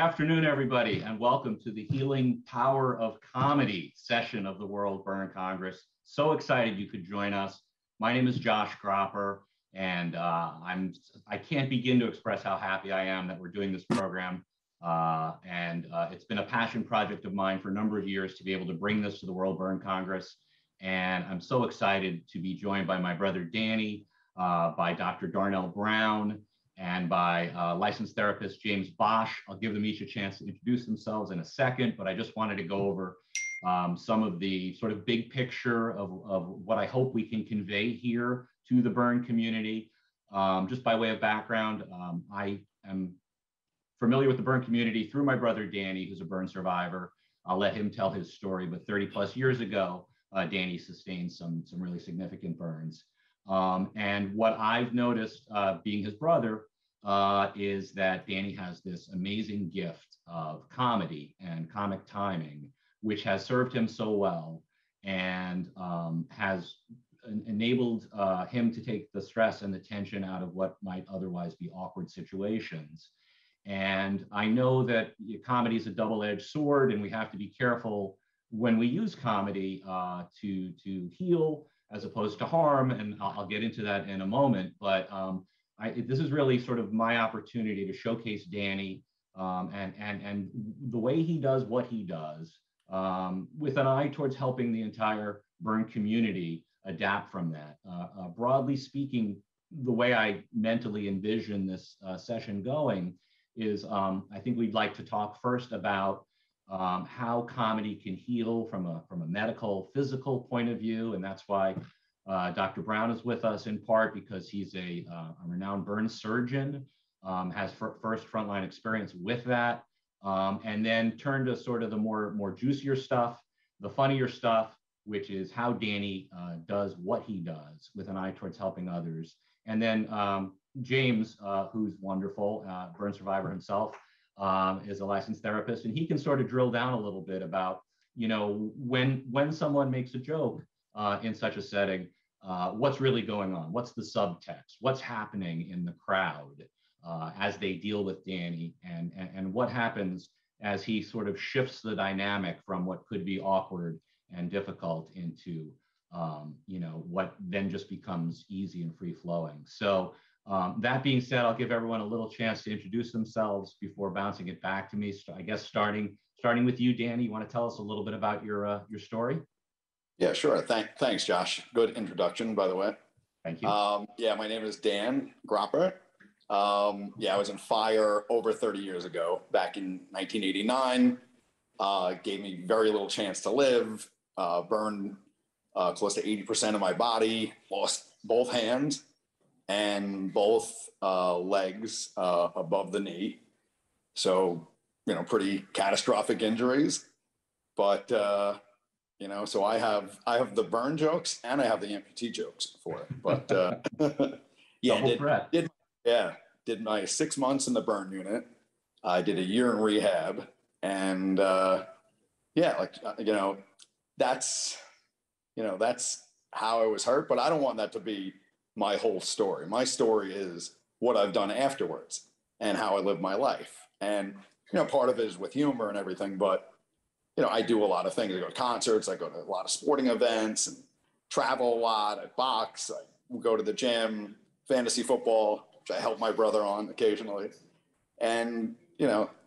afternoon, everybody, and welcome to the Healing Power of Comedy session of the World Burn Congress. So excited you could join us. My name is Josh Gropper, and I can't begin to express how happy I am that we're doing this program. It's been a passion project of mine for a number of years to be able to bring this to the World Burn Congress. And I'm so excited to be joined by my brother Danny, by Dr. Darnell Brown, and by licensed therapist James Bosh. I'll give them each a chance to introduce themselves in a second, but I just wanted to go over some of the sort of big picture of what I hope we can convey here to the burn community. Just by way of background, I am familiar with the burn community through my brother Danny, who's a burn survivor. I'll let him tell his story, but 30 plus years ago, Danny sustained some really significant burns. And what I've noticed being his brother is that Danny has this amazing gift of comedy and comic timing, which has served him so well and has enabled him to take the stress and the tension out of what might otherwise be awkward situations. And I know that comedy is a double-edged sword, and we have to be careful when we use comedy to heal as opposed to harm, and I'll get into that in a moment. But this is really sort of my opportunity to showcase Danny and the way he does what he does, with an eye towards helping the entire burn community adapt from that. Broadly speaking, the way I mentally envision this session going is I think we'd like to talk first about how comedy can heal from a medical, physical point of view. And that's why Dr. Brown is with us in part because he's a renowned burn surgeon, has first frontline experience with that, and then turn to sort of the more juicier stuff, the funnier stuff, which is how Danny does what he does with an eye towards helping others. And then James, who's wonderful, burn survivor himself, is a licensed therapist, and he can sort of drill down a little bit about, when someone makes a joke in such a setting, what's really going on? What's the subtext? What's happening in the crowd as they deal with Danny, and what happens as he sort of shifts the dynamic from what could be awkward and difficult into, what then just becomes easy and free flowing. So that being said, I'll give everyone a little chance to introduce themselves before bouncing it back to me. So I guess starting with you, Danny, you want to tell us a little bit about your story? Yeah, sure. Thanks, Josh. Good introduction, by the way. Thank you. Yeah, my name is Dan Gropper. I was in fire over 30 years ago, back in 1989. Gave me very little chance to live. Burned close to 80% of my body. Lost both hands and both legs above the knee. So, pretty catastrophic injuries. But so I have the burn jokes and I have the amputee jokes for it. But did my 6 months in the burn unit. I did a year in rehab, and that's how I was hurt. But I don't want that to be my whole story. My story is what I've done afterwards and how I live my life. And part of it is with humor and everything, but I do a lot of things. I go to concerts, I go to a lot of sporting events, and travel a lot. I box, I go to the gym, fantasy football, which I help my brother on occasionally. And,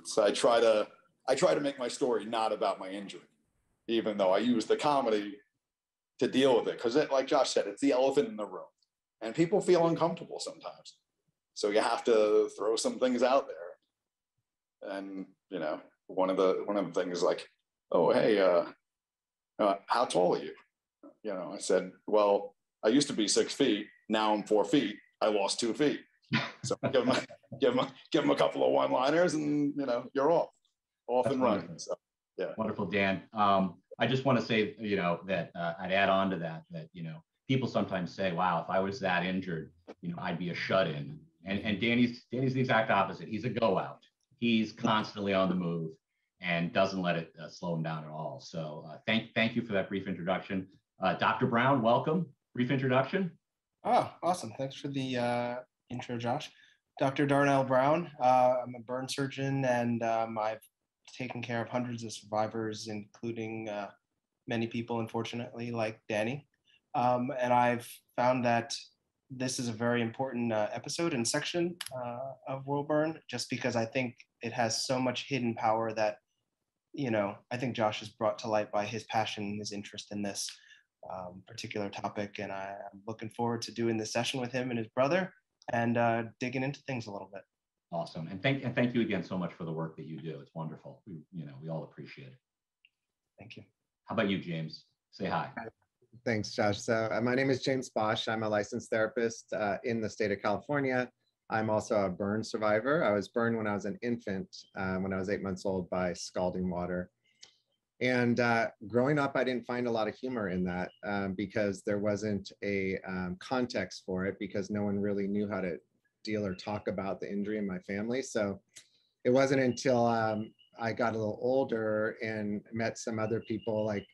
so I try to make my story not about my injury, even though I use the comedy to deal with it. Because like Josh said, it's the elephant in the room and people feel uncomfortable sometimes. So you have to throw some things out there. And, one of the things is like, oh, hey, how tall are you? I said, well, I used to be 6 feet. Now I'm 4 feet. I lost 2 feet. So give them a couple of one-liners, and you're off and running. So, yeah. Wonderful, Dan. I just want to say, that I'd add on to that people sometimes say, wow, if I was that injured, I'd be a shut-in. And Danny's the exact opposite. He's a go-out. He's constantly on the move and doesn't let it slow him down at all. So thank you for that brief introduction. Dr. Brown, welcome. Brief introduction. Oh, awesome. Thanks for the intro, Josh. Dr. Darnell Brown. I'm a burn surgeon, and I've taken care of hundreds of survivors, including many people, unfortunately, like Danny. And I've found that this is a very important episode and section of World Burn, just because I think it has so much hidden power that, I think Josh has brought to light by his passion and his interest in this particular topic. And I'm looking forward to doing this session with him and his brother and digging into things a little bit. Awesome. And thank you again so much for the work that you do. It's wonderful. We all appreciate it. Thank you. How about you, James? Say hi. Thanks, Josh. So my name is James Bosh. I'm a licensed therapist in the state of California. I'm also a burn survivor. I was burned when I was an infant, when I was 8 months old, by scalding water. And growing up, I didn't find a lot of humor in that because there wasn't a context for it, because no one really knew how to deal or talk about the injury in my family. So it wasn't until I got a little older and met some other people, like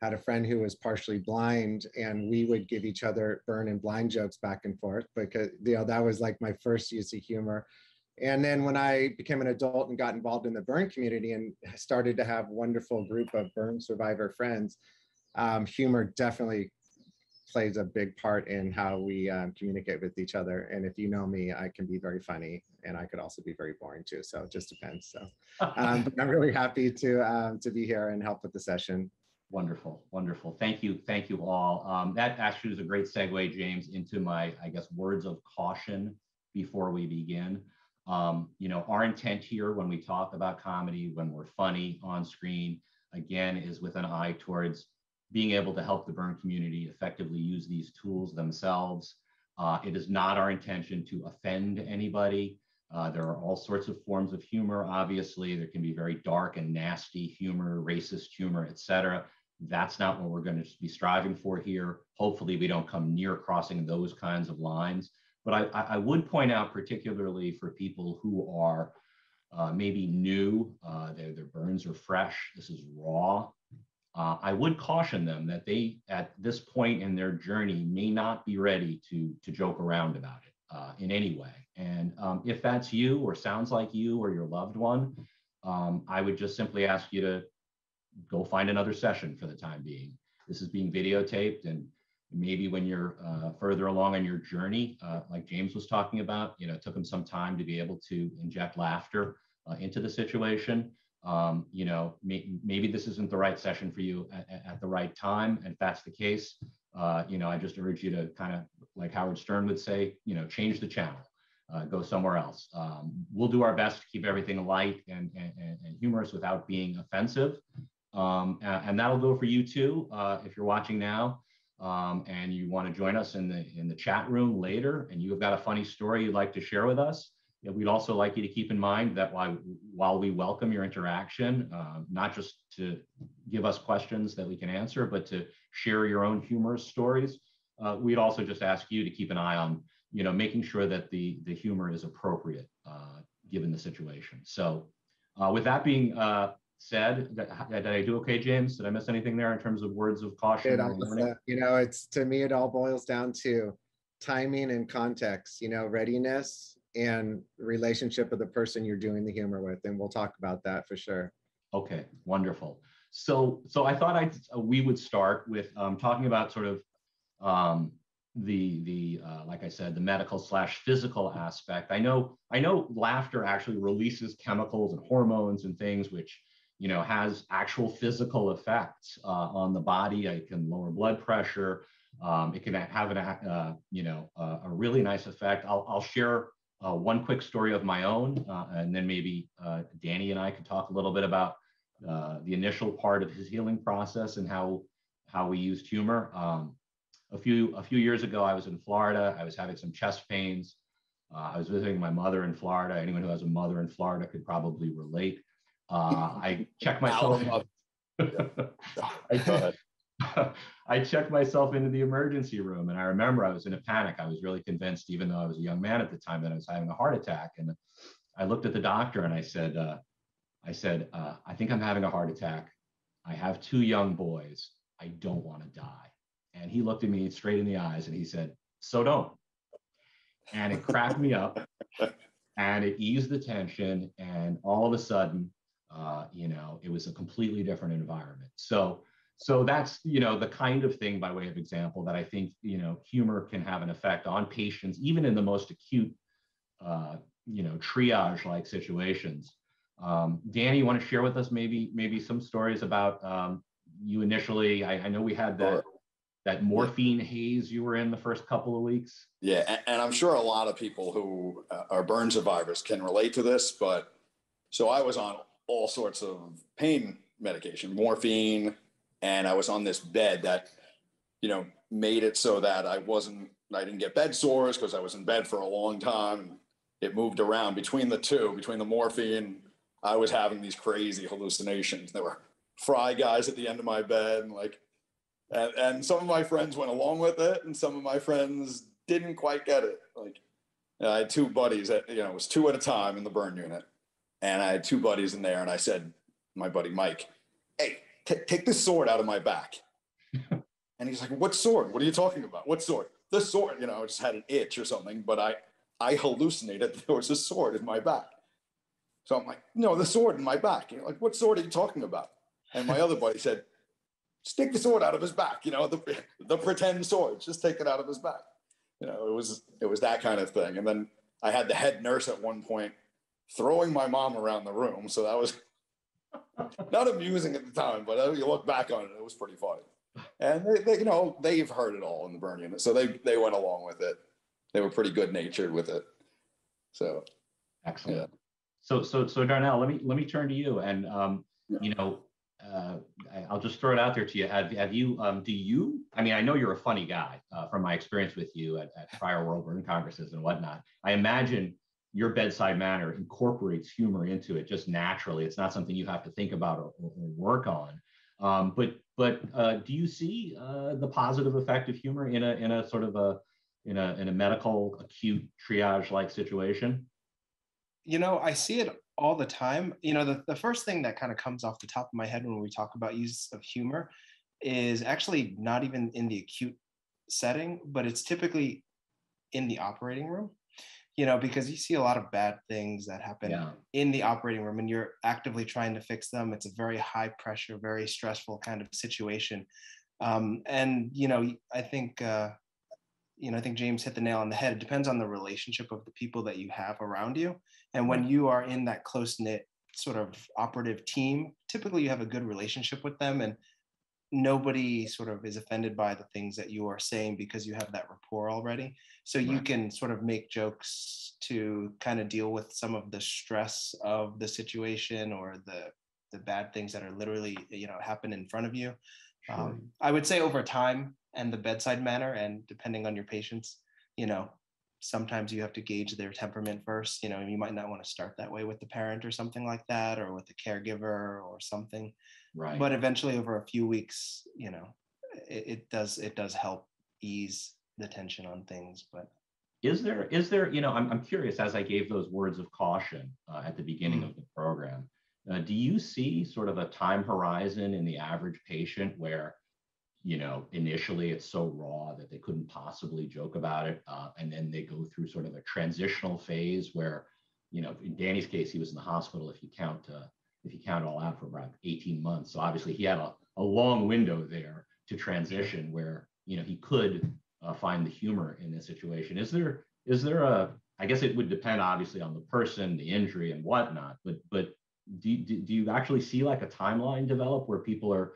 had a friend who was partially blind, and we would give each other burn and blind jokes back and forth, because that was like my first use of humor. And then when I became an adult and got involved in the burn community and started to have a wonderful group of burn survivor friends, humor definitely plays a big part in how we communicate with each other. And if you know me, I can be very funny, and I could also be very boring too. So it just depends. So but I'm really happy to be here and help with the session. Wonderful, wonderful. Thank you all. That actually is a great segue, James, into my, I guess, words of caution before we begin. Our intent here when we talk about comedy, when we're funny on screen, again, is with an eye towards being able to help the burn community effectively use these tools themselves. It is not our intention to offend anybody. There are all sorts of forms of humor, obviously. There can be very dark and nasty humor, racist humor, etc. That's not what we're going to be striving for here. Hopefully we don't come near crossing those kinds of lines. But I would point out, particularly for people who are maybe new, their burns are fresh, this is raw. I would caution them that they, at this point in their journey, may not be ready to joke around about it in any way. And if that's you, or sounds like you or your loved one, I would just simply ask you to go find another session for the time being. This is being videotaped, and maybe when you're further along on your journey, like James was talking about, it took him some time to be able to inject laughter into the situation. Maybe this isn't the right session for you at the right time. And if that's the case, I just urge you to kind of, like Howard Stern would say, change the channel, go somewhere else. We'll do our best to keep everything light and humorous without being offensive. And that'll go for you too, if you're watching now. And you want to join us in the chat room later, and you have got a funny story you'd like to share with us, we'd also like you to keep in mind that while we welcome your interaction, not just to give us questions that we can answer, but to share your own humorous stories, we'd also just ask you to keep an eye on, making sure that the humor is appropriate given the situation. So with that being said, did I do okay, James? Did I miss anything there in terms of words of caution? It's, to me, it all boils down to timing and context, readiness and relationship of the person you're doing the humor with. And we'll talk about that for sure. Okay, wonderful. So I thought we would start with talking about sort of like I said, the medical / physical aspect. I know laughter actually releases chemicals and hormones and things, which has actual physical effects on the body. It can lower blood pressure. It can have a really nice effect. I'll share one quick story of my own, and then maybe Danny and I could talk a little bit about the initial part of his healing process and how we used humor. A few years ago, I was in Florida. I was having some chest pains. I was visiting my mother in Florida. Anyone who has a mother in Florida could probably relate. I checked myself. I checked myself into the emergency room, and I remember I was in a panic. I was really convinced, even though I was a young man at the time, that I was having a heart attack. And I looked at the doctor and I said, I think I'm having a heart attack. I have 2 young boys. I don't want to die. And he looked at me straight in the eyes and he said, so don't. and it cracked me up, and it eased the tension, and all of a sudden, it was a completely different environment. So that's, the kind of thing, by way of example, that I think, humor can have an effect on patients, even in the most acute, triage-like situations. Danny, you want to share with us maybe some stories about you initially? I know we had that morphine haze you were in the first couple of weeks. Yeah, and I'm sure a lot of people who are burn survivors can relate to this, but so I was on all sorts of pain medication, morphine, and I was on this bed that, made it so that I didn't get bed sores because I was in bed for a long time. It moved around between the morphine. I was having these crazy hallucinations. There were fry guys at the end of my bed, and some of my friends went along with it, and some of my friends didn't quite get it. I had two buddies that, it was two at a time in the burn unit, and I had two buddies in there, and I said, my buddy Mike, hey, take this sword out of my back. And he's like, what sword? What are you talking about? What sword? The sword. I just had an itch or something, but I hallucinated that there was a sword in my back. So I'm like, no, the sword in my back. Like, what sword are you talking about? And my other buddy said, stick the sword out of his back, the pretend sword, just take it out of his back. It was that kind of thing. And then I had the head nurse at one point throwing my mom around the room. So that was not amusing at the time, but you look back on it, it was pretty funny. And they've heard it all in the burn unit. So they went along with it. They were pretty good natured with it. So. Excellent. Yeah. So Darnell, let me turn to you, and I'll just throw it out there to you. Have you I know you're a funny guy from my experience with you at prior World Burn Congresses and whatnot. I imagine your bedside manner incorporates humor into it just naturally. It's not something you have to think about or work on. But do you see the positive effect of humor in a sort of in a medical acute triage-like situation? I see it all the time. The first thing that kind of comes off the top of my head when we talk about use of humor is actually not even in the acute setting, but it's typically in the operating room, because you see a lot of bad things that happen in the operating room and you're actively trying to fix them. It's a very high pressure, very stressful kind of situation. I think James hit the nail on the head. It depends on the relationship of the people that you have around you. And when you are in that close-knit sort of operative team, typically you have a good relationship with them and nobody sort of is offended by the things that you are saying because you have that rapport already. So you can sort of make jokes to kind of deal with some of the stress of the situation or the bad things that are literally, happen in front of you. Sure. I would say over time, and the bedside manner, and depending on your patients, sometimes you have to gauge their temperament first. You might not want to start that way with the parent or something like that, or with the caregiver or something. Right. But eventually, over a few weeks, it does help ease the tension on things. But is there? I'm curious. As I gave those words of caution at the beginning of the program, do you see sort of a time horizon in the average patient where initially it's so raw that they couldn't possibly joke about it. And then they go through sort of a transitional phase where, in Danny's case, he was in the hospital, if you count it all out, for about 18 months. So obviously he had a long window there to transition where, he could find the humor in this situation. Is there I guess it would depend obviously on the person, the injury and whatnot, but do you actually see like a timeline develop where people are,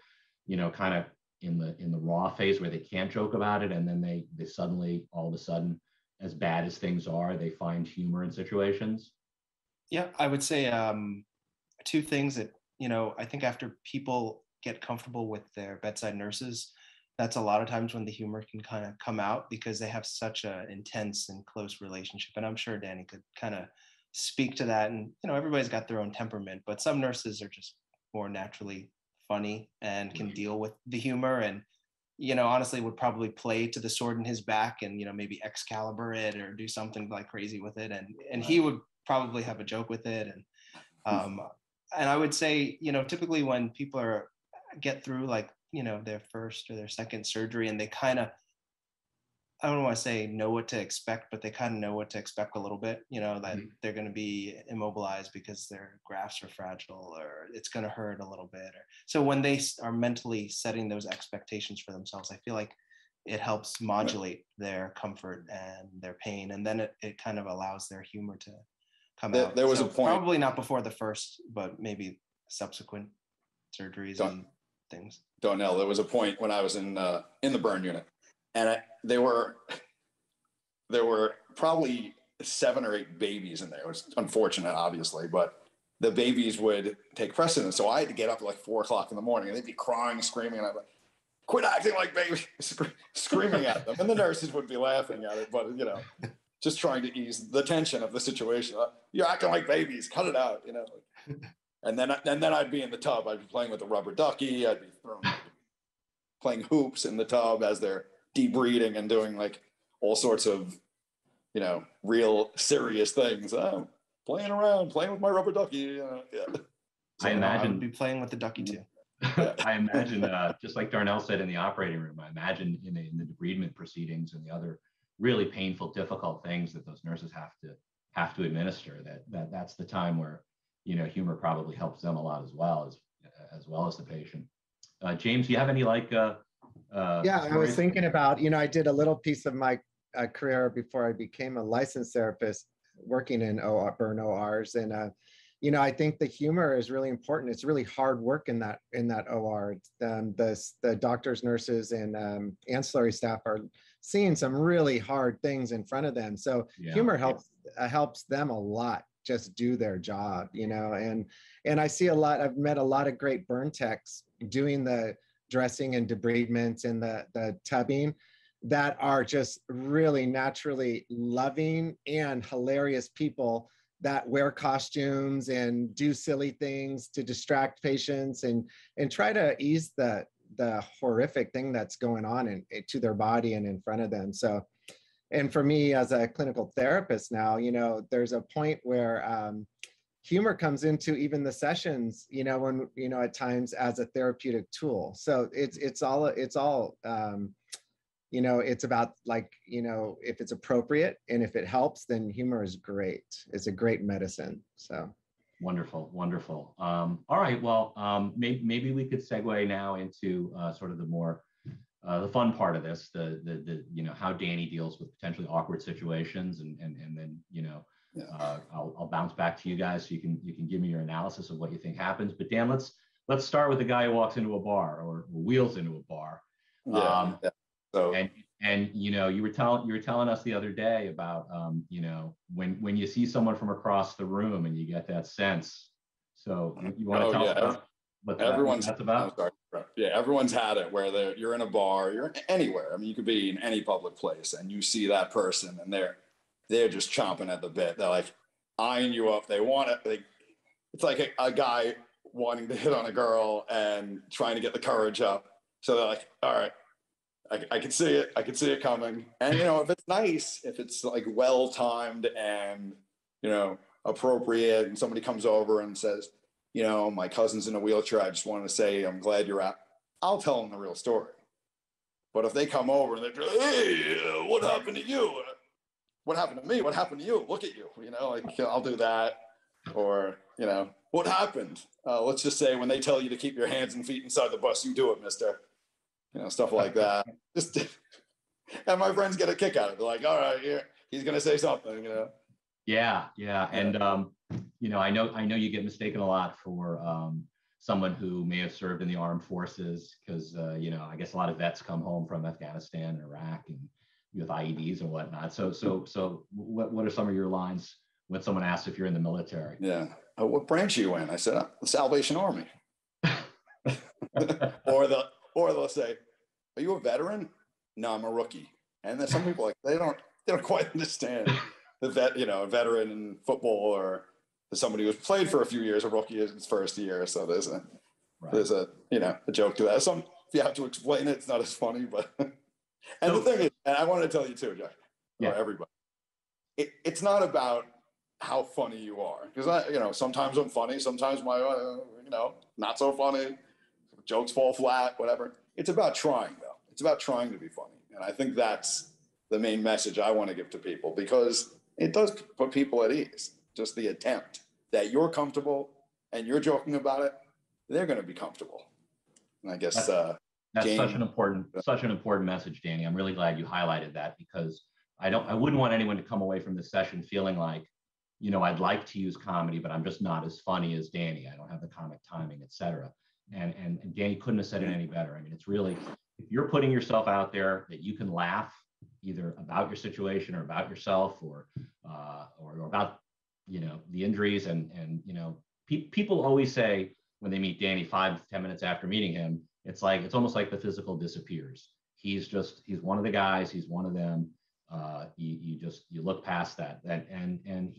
kind of in the raw phase where they can't joke about it, and then they suddenly, all of a sudden, as bad as things are, they find humor in situations? Yeah, I would say two things that, I think after people get comfortable with their bedside nurses, that's a lot of times when the humor can kind of come out because they have such an intense and close relationship. And I'm sure Danny could kind of speak to that. And, everybody's got their own temperament, but some nurses are just more naturally funny and can deal with the humor, and honestly would probably play to the sword in his back and maybe Excalibur it or do something like crazy with it, and he would probably have a joke with it. And I would say typically when people get through like their first or their second surgery and they kind of I don't want to say know what to expect, but they kind of know what to expect a little bit, that they're going to be immobilized because their grafts are fragile, or it's going to hurt a little bit. So when they are mentally setting those expectations for themselves, I feel like it helps modulate their comfort and their pain. And then it kind of allows their humor to come out. There was a point. Probably not before the first, but maybe subsequent surgeries and things. Don't know. There was a point when I was in the burn unit, and there were probably 7 or 8 babies in there. It was unfortunate, obviously, but the babies would take precedence. So I had to get up at like 4 o'clock in the morning, and they'd be crying, screaming, and I'm like, quit acting like babies, screaming at them. And the nurses would be laughing at it, but just trying to ease the tension of the situation. You're acting like babies, cut it out, And then I'd be in the tub. I'd be playing with a rubber ducky. I'd be playing hoops in the tub as they're debreeding and doing like all sorts of, real serious things. Playing around, playing with my rubber ducky. Yeah. So I imagine I would be playing with the ducky too. I imagine, just like Darnell said in the operating room, I imagine in the debridement proceedings and the other really painful, difficult things that those nurses have to administer. That's the time where humor probably helps them a lot as well as the patient. James, do you have any yeah, stories? I was thinking about, I did a little piece of my career before I became a licensed therapist working in burn ORs, and I think the humor is really important. It's really hard work in that OR. The doctors, nurses, and ancillary staff are seeing some really hard things in front of them. So humor helps them a lot just do their job, and I see I've met a lot of great burn techs doing the dressing and debridement and the tubbing that are just really naturally loving and hilarious people that wear costumes and do silly things to distract patients and try to ease the horrific thing that's going on to their body and in front of them. So, and for me as a clinical therapist now, there's a point where humor comes into even the sessions, when, at times as a therapeutic tool. So it's all it's about if it's appropriate and if it helps, then humor is great. It's a great medicine. So. Wonderful. All right. Well, maybe we could segue now into sort of the more the fun part of this, the how Danny deals with potentially awkward situations, and then I'll bounce back to you guys so you can give me your analysis of what you think happens. But Dan, let's start with the guy who walks into a bar or wheels into a bar. So and you were telling us the other day about when you see someone from across the room and you get that sense. So you want to tell us what that's about? I'm sorry. Yeah, everyone's had it where you're in a bar, you're anywhere. I mean, you could be in any public place and you see that person and they're just chomping at the bit. They're like eyeing you up. They want it. It's like a guy wanting to hit on a girl and trying to get the courage up. So they're like, all right, I can see it. I can see it coming. And, if it's nice, if it's like well-timed and, appropriate, and somebody comes over and says, my cousin's in a wheelchair, I just wanted to say, I'm glad you're out. I'll tell them the real story. But if they come over and they're, hey, what happened to you? What happened to me? What happened to you? Look at you, I'll do that. Or, what happened? Let's just say when they tell you to keep your hands and feet inside the bus, you do it, mister. Stuff like that. And my friends get a kick out of it. They're like, all right, he's going to say something, Yeah. And, I know you get mistaken a lot for someone who may have served in the armed forces because, I guess a lot of vets come home from Afghanistan and Iraq and with IEDs and whatnot. So what are some of your lines when someone asks if you're in the military? Yeah. What branch are you in? I said, the Salvation Army. Or they'll say, are you a veteran? No, I'm a rookie. And then some people they don't quite understand the a veteran in football or somebody who's played for a few years, a rookie is his first year. So there's a joke to that. If you have to explain it, it's not as funny, but the thing is, and I wanted to tell you too, Jack, or everybody, it's not about how funny you are. Because sometimes I'm funny, sometimes my not so funny. Jokes fall flat, whatever. It's about trying, though. It's about trying to be funny. And I think that's the main message I want to give to people, because it does put people at ease. Just the attempt that you're comfortable and you're joking about it, they're going to be comfortable. And I guess that's Jane, such an important message, Danny. I'm really glad you highlighted that, because I wouldn't want anyone to come away from this session feeling like, you know, I'd like to use comedy, but I'm just not as funny as Danny. I don't have the comic timing, et cetera. And Danny couldn't have said it any better. I mean, it's really, if you're putting yourself out there that you can laugh either about your situation or about yourself or about, you know, the injuries and you know, people always say when they meet Danny 5 to 10 minutes after meeting him, it's almost like the physical disappears. He's one of the guys, he's one of them. You look past that and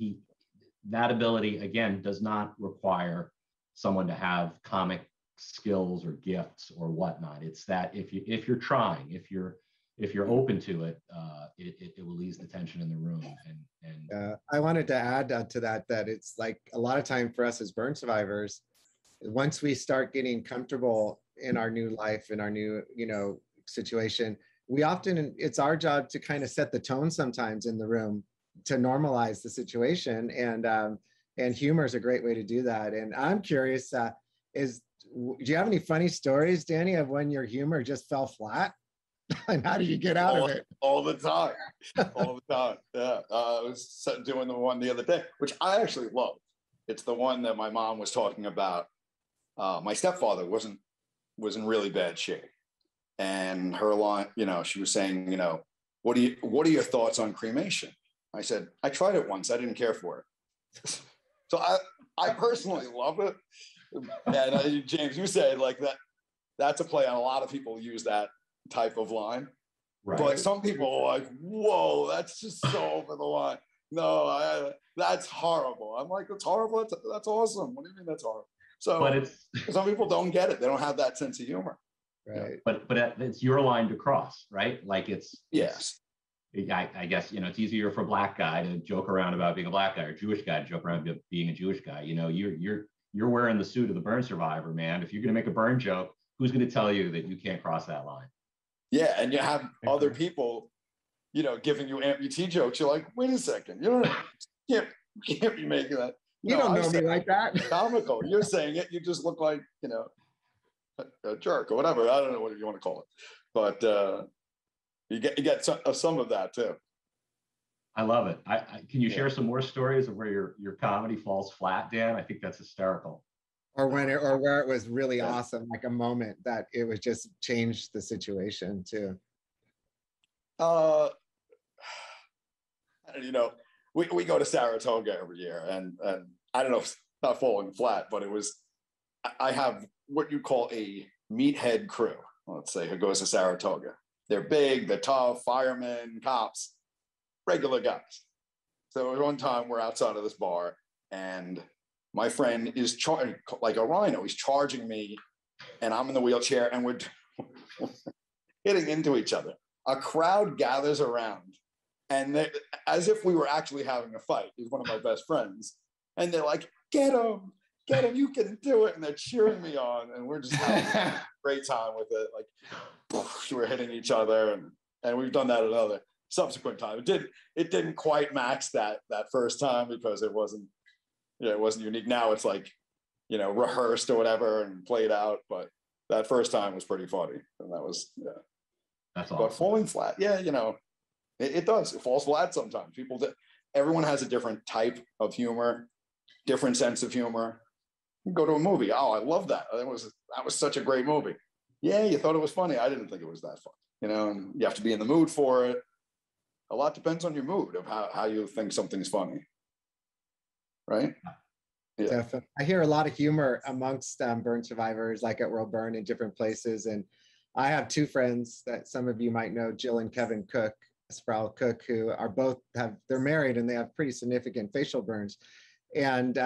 that ability, again, does not require someone to have comic skills or gifts or whatnot. It's that if you're trying, if you're open to it, it will ease the tension in the room. And I wanted to add to that it's like a lot of time for us as burn survivors, once we start getting comfortable in our new life, in our new, you know, situation, it's our job to kind of set the tone sometimes in the room to normalize the situation. And humor is a great way to do that. And I'm curious, do you have any funny stories, Danny, of when your humor just fell flat? And how did you get out of it? All the time. All the time. Yeah. I was doing the one the other day, which I actually love. It's the one that my mom was talking about. My stepfather was in really bad shape. And her line, you know, she was saying, you know, what are your thoughts on cremation? I said, I tried it once. I didn't care for it. So I personally love it. And James, you said like that's a play on a lot of people use that type of line. Right. But some people are like, whoa, that's just so over the line. No, that's horrible. I'm like, it's horrible. That's awesome. What do you mean that's horrible? So but some people don't get it. They don't have that sense of humor. Right. But it's your line to cross, right? Like yes. I guess, you know, it's easier for a black guy to joke around about being a black guy, or Jewish guy to joke around about being a Jewish guy. You know, you're wearing the suit of the burn survivor, man. If you're going to make a burn joke, who's going to tell you that you can't cross that line? Yeah, and you have other people, you know, giving you amputee jokes. You're like, wait a second, you can't be making that. You don't know me like that. Comical. You're saying it. You just look like, you know, a jerk or whatever. I don't know what you want to call it, but you get some of that too. I love it. Can you share some more stories of where your comedy falls flat, Dan? I think that's hysterical. Or where it was really awesome, like a moment that it was just changed the situation too. You know, we go to Saratoga every year, and I don't know if it's not falling flat, but I have what you call a meathead crew, let's say, who goes to Saratoga. They're big, they're tough, firemen, cops, regular guys. So one time we're outside of this bar, and my friend is like a rhino. He's charging me, and I'm in the wheelchair, and we're hitting into each other. A crowd gathers around, and as if we were actually having a fight. He's one of my best friends, and they're like, "Get him! Get him! You can do it!" And they're cheering me on, and we're just having a great time with it. Like we're hitting each other, and we've done that another subsequent time. It didn't quite match that first time because it wasn't unique. Now it's like, you know, rehearsed or whatever and played out, but that first time was pretty funny, and that was That's awesome. But falling flat, you know, it does. It falls flat sometimes. Everyone has a different type of humor, different sense of humor. You go to a movie. Oh, I love that. That was such a great movie. Yeah, you thought it was funny. I didn't think it was that funny. You know, and you have to be in the mood for it. A lot depends on your mood of how you think something's funny. Right? Yeah. Definitely. I hear a lot of humor amongst burn survivors, like at World Burn in different places. And I have two friends that some of you might know, Jill and Kevin Cook, Sproul Cook, who are they're married and they have pretty significant facial burns. And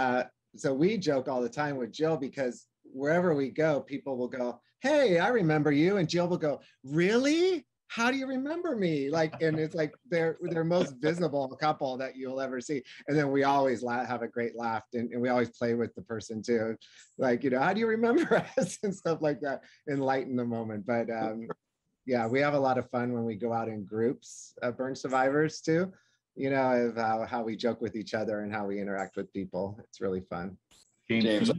so we joke all the time with Jill, because wherever we go, people will go, "Hey, I remember you." And Jill will go, "Really? How do you remember me?" Like, and it's like they're most visible couple that you'll ever see. And then we always have a great laugh, and we always play with the person too, like, you know, "How do you remember us?" and stuff like that, and lighten the moment. But Yeah, we have a lot of fun when we go out in groups of burn survivors too. You know, of how we joke with each other and how we interact with people. It's really fun. James,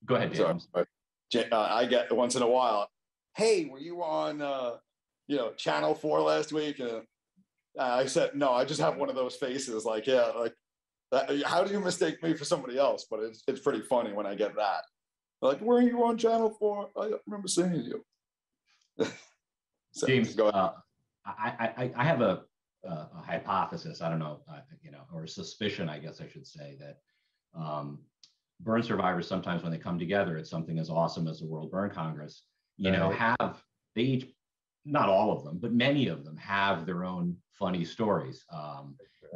go ahead, James. I get once in a while, hey, were you on, Channel 4 last week? I said, no, I just have one of those faces. Like, yeah, like, how do you mistake me for somebody else? But it's pretty funny when I get that. Like, were you on Channel 4? I remember seeing you. So, James, I have a hypothesis, I don't know, or a suspicion, I guess I should say, that burn survivors sometimes when they come together at something as awesome as the World Burn Congress, they each, not all of them, but many of them have their own funny stories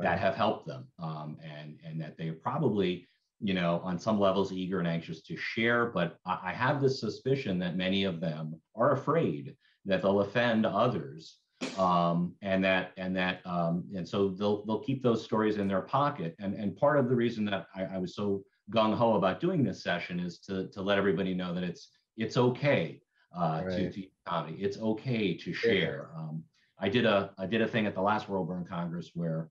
that have helped them, and that they probably, on some levels eager and anxious to share. But I have this suspicion that many of them are afraid that they'll offend others, and so they'll keep those stories in their pocket. And part of the reason that I was so gung ho about doing this session is to let everybody know that it's okay to comedy. It's okay to share. I did a thing at the last World Burn Congress where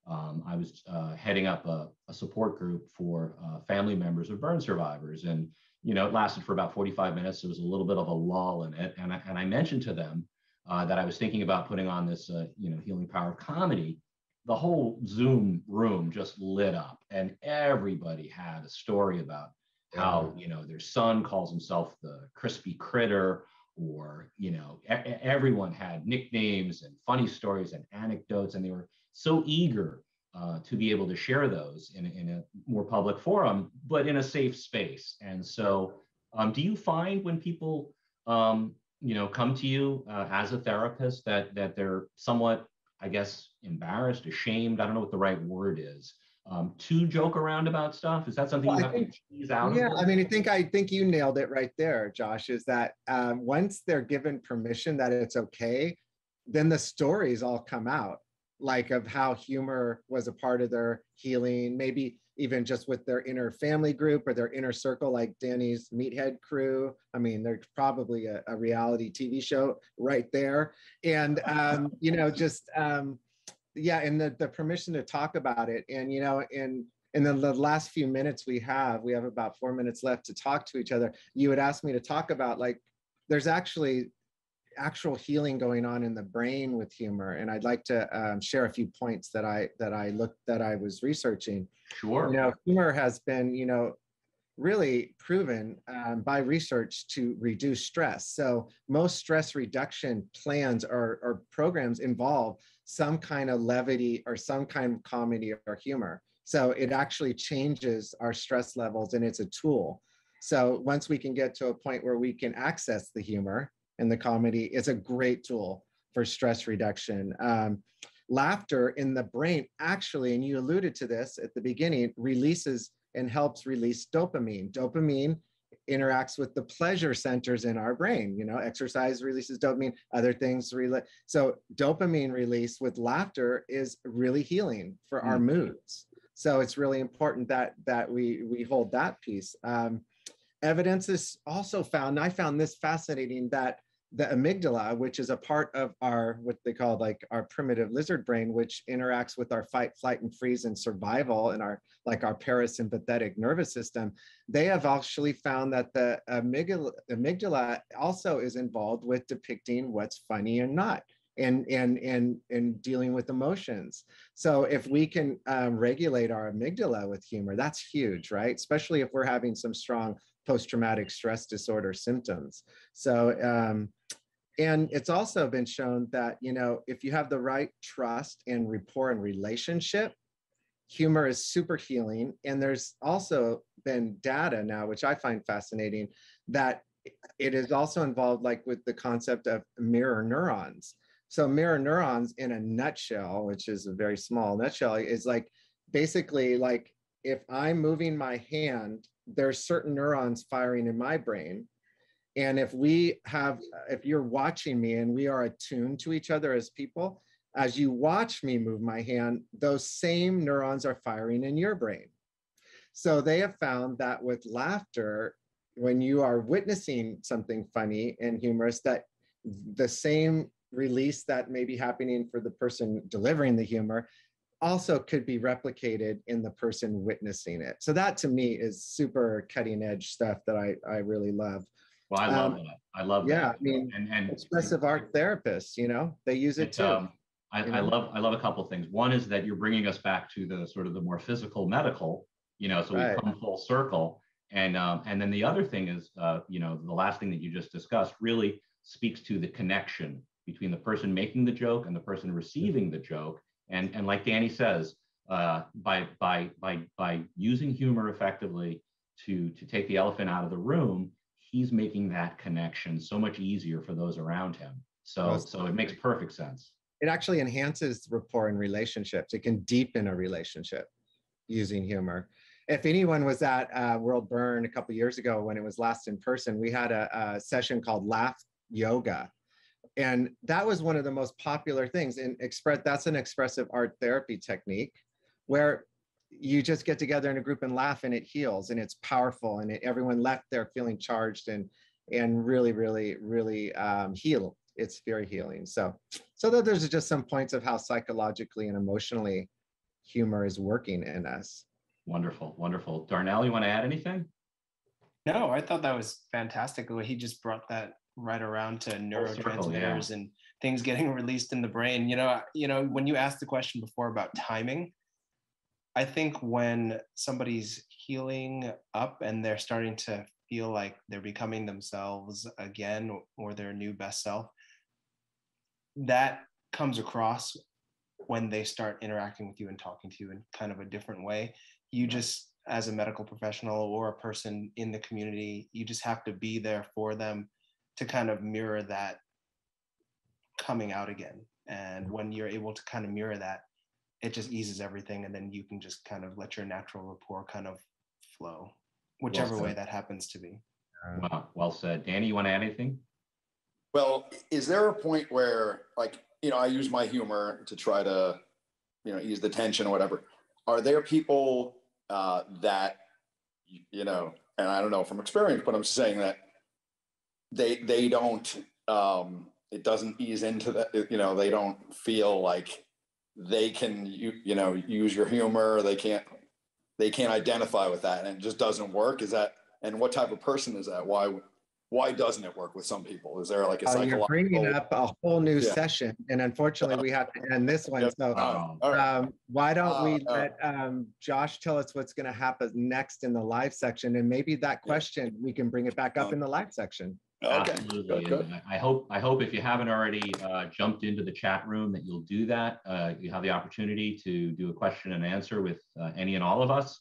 I was heading up a support group for family members of burn survivors, and it lasted for about 45 minutes. There was a little bit of a lull in it, and I mentioned to them that I was thinking about putting on this healing power of comedy. The whole Zoom room just lit up, and everybody had a story about how their son calls himself the crispy critter, or everyone had nicknames and funny stories and anecdotes, and they were so eager to be able to share those in a more public forum, but in a safe space. And so, do you find when people come to you as a therapist that they're somewhat, I guess, embarrassed, ashamed, I don't know what the right word is, to joke around about stuff? Is that something you have to tease out? Yeah, I mean, I think you nailed it right there, Josh, is that once they're given permission that it's okay, then the stories all come out, like of how humor was a part of their healing, maybe even just with their inner family group or their inner circle, like Danny's Meathead crew. I mean, there's probably a reality TV show right there. And, and the permission to talk about it. And, in the last few minutes we have about 4 minutes left to talk to each other. You would ask me to talk about, like, there's actually actual healing going on in the brain with humor. And I'd like to share a few points that I was researching. Sure. Humor has been, really proven by research to reduce stress. So most stress reduction plans or programs involve some kind of levity or some kind of comedy or humor. So it actually changes our stress levels, and it's a tool. So once we can get to a point where we can access the humor and the comedy, it's a great tool for stress reduction. Laughter in the brain actually, and you alluded to this at the beginning, releases and helps release dopamine. Dopamine interacts with the pleasure centers in our brain. Exercise releases dopamine, other things so dopamine release with laughter is really healing for our moods. So it's really important that we hold that piece. Evidence is also found, and I found this fascinating, that the amygdala, which is a part of our, what they call like our primitive lizard brain, which interacts with our fight, flight, and freeze and survival and our parasympathetic nervous system, they have actually found that the amygdala also is involved with depicting what's funny and not, and dealing with emotions. So if we can regulate our amygdala with humor, that's huge, right? Especially if we're having some strong post-traumatic stress disorder symptoms. So, and it's also been shown that, if you have the right trust and rapport and relationship, humor is super healing. And there's also been data now, which I find fascinating, that it is also involved, like with the concept of mirror neurons. So mirror neurons, in a nutshell, which is a very small nutshell, is like basically like if I'm moving my hand, there's certain neurons firing in my brain. And if you're watching me and we are attuned to each other as people, as you watch me move my hand, those same neurons are firing in your brain. So they have found that with laughter, when you are witnessing something funny and humorous, that the same release that may be happening for the person delivering the humor also could be replicated in the person witnessing it. So that to me is super cutting edge stuff that I really love. Well, I love that. I love yeah, that. I mean, and expressive art therapists, you know, they use it too. I love a couple of things. One is that you're bringing us back to the sort of the more physical medical, you know, so we come full circle. And then the other thing is, you know, the last thing that you just discussed really speaks to the connection between the person making the joke and the person receiving the joke. And like Danny says, by using humor effectively to take the elephant out of the room, he's making that connection so much easier for those around him. So it makes perfect sense. It actually enhances rapport in relationships. It can deepen a relationship using humor. If anyone was at World Burn a couple of years ago when it was last in person, we had a session called Laugh Yoga. And that was one of the most popular things. And that's an expressive art therapy technique where you just get together in a group and laugh and it heals and it's powerful and everyone left there feeling charged and really, really, really healed. It's very healing. So those are just some points of how psychologically and emotionally humor is working in us. Wonderful, wonderful. Darnell, you want to add anything? No, I thought that was fantastic the way he just brought that right around to neurotransmitters and things getting released in the brain. You know, when you asked the question before about timing, I think when somebody's healing up and they're starting to feel like they're becoming themselves again or their new best self, that comes across when they start interacting with you and talking to you in kind of a different way. You just, as a medical professional or a person in the community, you just have to be there for them to kind of mirror that coming out again. And when you're able to kind of mirror that, it just eases everything. And then you can just kind of let your natural rapport kind of flow, whichever way that happens to be. Wow, well said. Danny, you want to add anything? Well, is there a point where, like, you know, I use my humor to try to, you know, ease the tension or whatever. Are there people that, you know, and I don't know from experience, but I'm saying that they don't, it doesn't ease into that, you know, they don't feel like they can, you know, use your humor, they can't identify with that and it just doesn't work? Is that, and what type of person is that? Why doesn't it work with some people? Is there like a psychological... You're bringing up a whole new session, and unfortunately we have to end this one. So why don't we let Josh tell us what's going to happen next in the live section, and maybe that question we can bring it back up in the live section. Okay. Absolutely. Good. I hope if you haven't already jumped into the chat room that you'll do that. You have the opportunity to do a question and answer with any and all of us.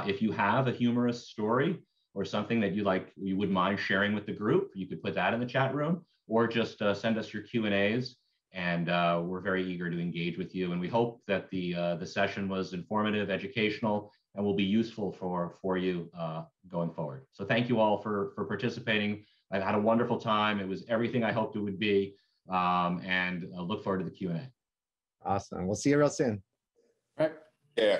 If you have a humorous story or something that you wouldn't mind sharing with the group, you could put that in the chat room, or just send us your Q&As, and we're very eager to engage with you. And we hope that the session was informative, educational, and will be useful for you going forward. So thank you all for participating. I've had a wonderful time. It was everything I hoped it would be, and I look forward to the Q&A. Awesome. We'll see you real soon. All right. Yeah.